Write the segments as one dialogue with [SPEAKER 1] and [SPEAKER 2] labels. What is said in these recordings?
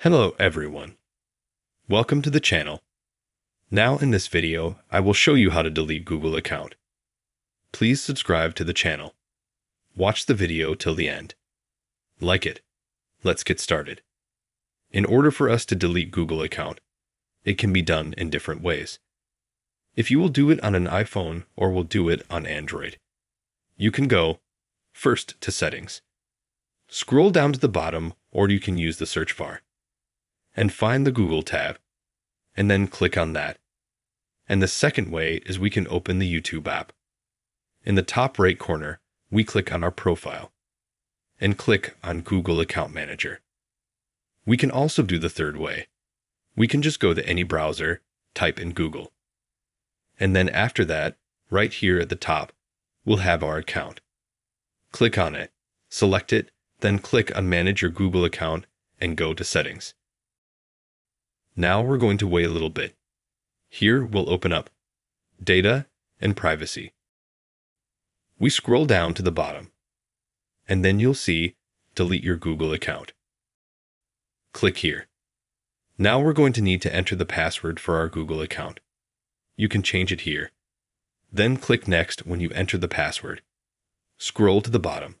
[SPEAKER 1] Hello everyone. Welcome to the channel. Now in this video, I will show you how to delete Google account. Please subscribe to the channel. Watch the video till the end. Like it. Let's get started. In order for us to delete Google account, it can be done in different ways. If you will do it on an iPhone or will do it on Android, you can go first to Settings. Scroll down to the bottom, or you can use the search bar, and find the Google tab, and then click on that. And the second way is we can open the YouTube app. In the top right corner, we click on our profile, and click on Google Account Manager. We can also do the third way. We can just go to any browser, type in Google. And then after that, right here at the top, we'll have our account. Click on it, select it, then click on Manage your Google account and go to Settings. Now we're going to wait a little bit. Here we'll open up Data and Privacy. We scroll down to the bottom, and then you'll see Delete your Google account. Click here. Now we're going to need to enter the password for our Google account. You can change it here. Then click Next when you enter the password. Scroll to the bottom.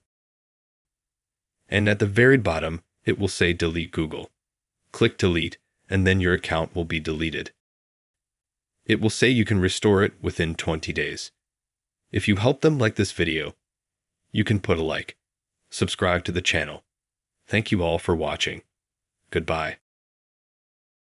[SPEAKER 1] And at the very bottom, it will say Delete Google. Click Delete, and then your account will be deleted. It will say you can restore it within 20 days. If you help them like this video, you can put a like. Subscribe to the channel. Thank you all for watching. Goodbye.